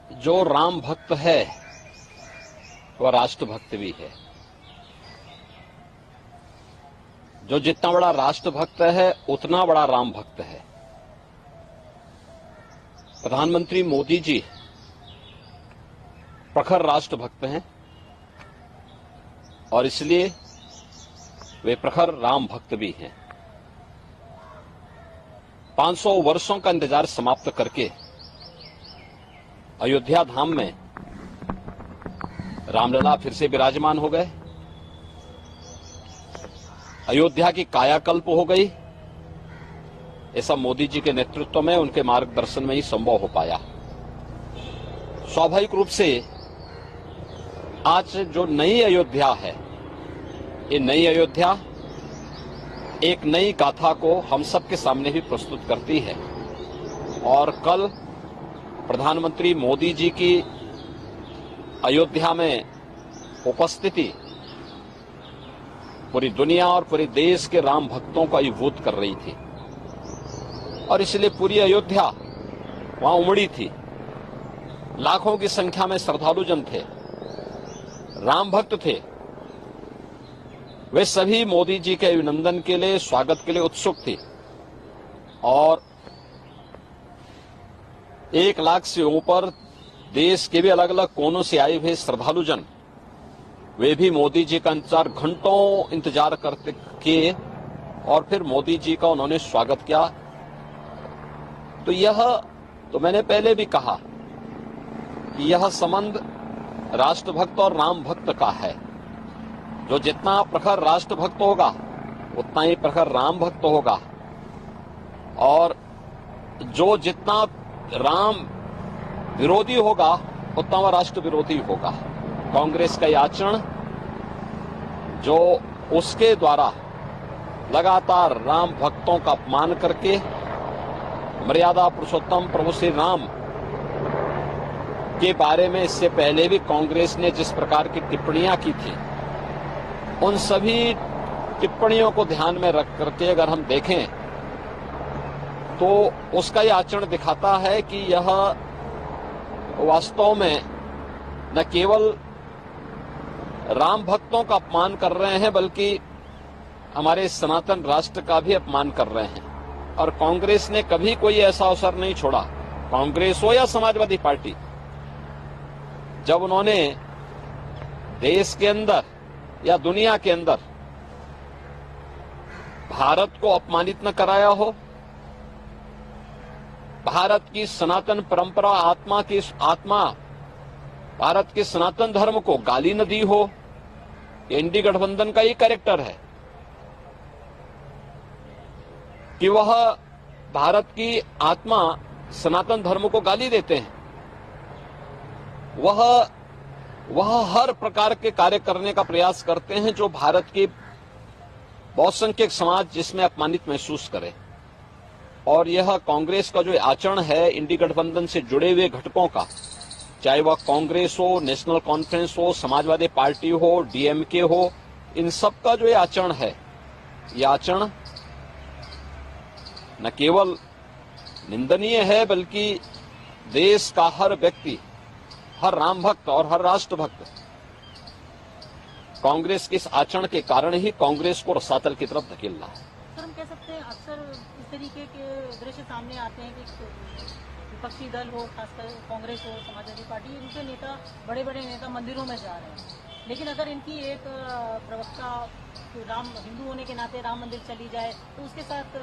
जो राम भक्त है वह राष्ट्र भक्त भी है। जो जितना बड़ा राष्ट्र भक्त है उतना बड़ा राम भक्त है। प्रधानमंत्री मोदी जी प्रखर राष्ट्र भक्त हैं और इसलिए वे प्रखर राम भक्त भी हैं। 500 वर्षों का इंतजार समाप्त करके अयोध्या धाम में रामलला फिर से विराजमान हो गए। अयोध्या की कायाकल्प हो गई। ये सब मोदी जी के नेतृत्व में, उनके मार्गदर्शन में ही संभव हो पाया। स्वाभाविक रूप से आज जो नई अयोध्या है, ये नई अयोध्या एक नई गाथा को हम सबके सामने भी प्रस्तुत करती है। और कल प्रधानमंत्री मोदी जी की अयोध्या में उपस्थिति पूरी दुनिया और पूरे देश के राम भक्तों को अभिभूत कर रही थी और इसलिए पूरी अयोध्या वहां उमड़ी थी। लाखों की संख्या में श्रद्धालु जन थे, राम भक्त थे। वे सभी मोदी जी के अभिनंदन के लिए, स्वागत के लिए उत्सुक थे और 1 लाख से ऊपर देश के भी अलग अलग कोनों से आए हुए श्रद्धालु जन, वे भी मोदी जी का घंटों इंतजार करते किए और फिर मोदी जी का उन्होंने स्वागत किया। तो यह तो मैंने पहले भी कहा कि यह संबंध राष्ट्रभक्त और राम भक्त का है। जो जितना प्रखर राष्ट्रभक्त होगा उतना ही प्रखर राम भक्त होगा और जो जितना राम विरोधी होगा उतना वह राष्ट्र विरोधी होगा। कांग्रेस का यह आचरण जो उसके द्वारा लगातार राम भक्तों का अपमान करके मर्यादा पुरुषोत्तम प्रभु श्री राम के बारे में इससे पहले भी कांग्रेस ने जिस प्रकार की टिप्पणियां की थी, उन सभी टिप्पणियों को ध्यान में रख करके अगर हम देखें तो उसका यह आचरण दिखाता है कि यह वास्तव में न केवल राम भक्तों का अपमान कर रहे हैं बल्कि हमारे सनातन राष्ट्र का भी अपमान कर रहे हैं। और कांग्रेस ने कभी कोई ऐसा अवसर नहीं छोड़ा, कांग्रेस हो या समाजवादी पार्टी, जब उन्होंने देश के अंदर या दुनिया के अंदर भारत को अपमानित न कराया हो, भारत की सनातन परंपरा, आत्मा भारत के सनातन धर्म को गाली न दी हो। एनडी गठबंधन का ये कैरेक्टर है कि वह भारत की आत्मा सनातन धर्म को गाली देते हैं। वह हर प्रकार के कार्य करने का प्रयास करते हैं जो भारत के बहुसंख्यक समाज जिसमें अपमानित महसूस करे। और यह कांग्रेस का जो आचरण है इंडी गठबंधन से जुड़े हुए घटकों का, चाहे वह कांग्रेस हो, नेशनल कॉन्फ्रेंस हो, समाजवादी पार्टी हो, डीएमके हो, इन सब का जो आचरण है, यह आचरण न केवल निंदनीय है बल्कि देश का हर व्यक्ति, हर राम भक्त और हर राष्ट्र भक्त कांग्रेस के इस आचरण के कारण ही कांग्रेस को रसातल की तरफ धकेल रहा है। सर, हम कह सकते हैं अक्सर इस तरीके के दृश्य सामने आते हैं कि विपक्षी दल हो, खासकर कांग्रेस हो, समाजवादी पार्टी, इनके नेता, बड़े बड़े नेता मंदिरों में जा रहे हैं, लेकिन अगर इनकी एक प्रवक्ता राम हिंदू होने के नाते राम मंदिर चली जाए तो उसके साथ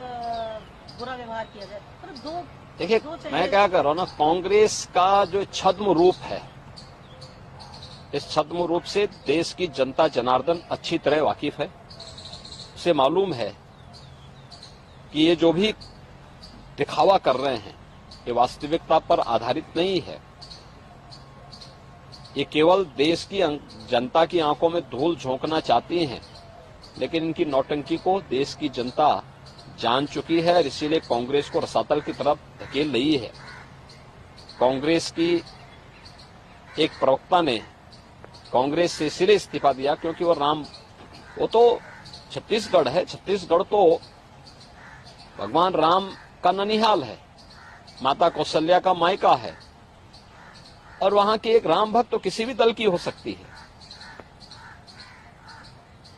बुरा व्यवहार किया जाए। तो देखिए, मैं क्या कर रहा हूं ना, कांग्रेस का जो छद्म रूप है, इस छद्म रूप से देश की जनता जनार्दन अच्छी तरह वाकिफ है। उसे मालूम है कि ये जो भी दिखावा कर रहे हैं ये वास्तविकता पर आधारित नहीं है। ये केवल देश की जनता की आंखों में धूल झोंकना चाहती हैं, लेकिन इनकी नौटंकी को देश की जनता जान चुकी है और इसीलिए कांग्रेस को रसातल की तरफ धकेल रही है। कांग्रेस की एक प्रवक्ता ने कांग्रेस से इसलिए इस्तीफा दिया क्योंकि वो तो छत्तीसगढ़ है, छत्तीसगढ़ तो भगवान राम का ननिहाल है, माता कौशल्या का मायका है और वहां की एक राम भक्त तो किसी भी दल की हो सकती है,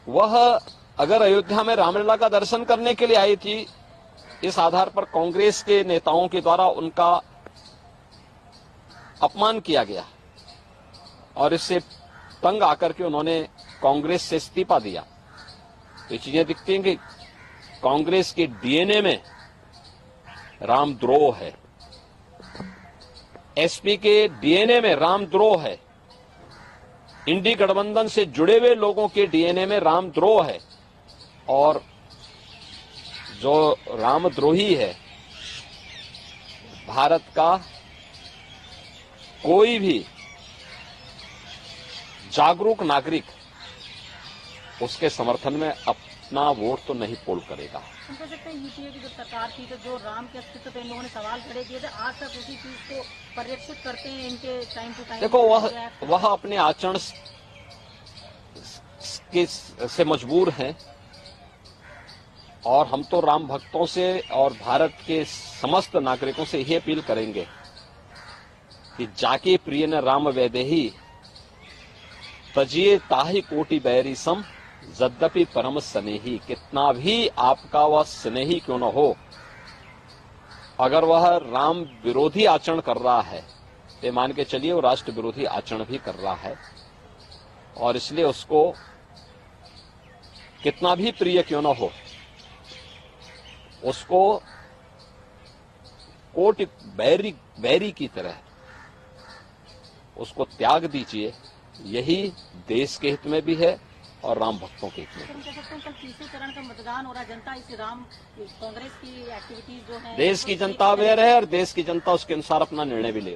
वह अगर अयोध्या में रामलला का दर्शन करने के लिए आई थी, इस आधार पर कांग्रेस के नेताओं के द्वारा उनका अपमान किया गया और इससे तंग आकर के उन्होंने कांग्रेस से इस्तीफा दिया। तो ये चीजें दिखती हैं कि कांग्रेस के डीएनए में रामद्रोह है, एसपी के डीएनए में रामद्रोह है, इंडी गठबंधन से जुड़े हुए लोगों के डीएनए में रामद्रोह है। और जो रामद्रोही है, भारत का कोई भी जागरूक नागरिक उसके समर्थन में अपना वोट तो नहीं पोल करेगा। हम कह सकते हैं यूपीए की जब सरकार थी तो जो राम के अस्तित्व पे इन लोगों ने सवाल खड़े किए थे, आज तक उसी चीज को परिरक्षित करते हैं इनके टाइम टू टाइम। देखो, वह अपने आचरण से मजबूर हैं और हम तो राम भक्तों से और भारत के समस्त नागरिकों से यही अपील करेंगे कि जाके प्रिय न राम वैदेही तजिए ताहि कोटि बैरी सम यद्यपि परम स्नेही। कितना भी आपका वह स्नेही क्यों न हो, अगर वह राम विरोधी आचरण कर रहा है तो मान के चलिए वो राष्ट्र विरोधी आचरण भी कर रहा है, और इसलिए उसको कितना भी प्रिय क्यों न हो, उसको कोटि बैरी की तरह उसको त्याग दीजिए। यही देश के हित में भी है और राम भक्तों के हित में। हम कह सकते हैं कल तीसरे चरण का मतदान हो रहा है, जनता इस राम कांग्रेस की एक्टिविटीज जो है, देश की जनता अवेयर है और देश की जनता उसके अनुसार अपना निर्णय भी ले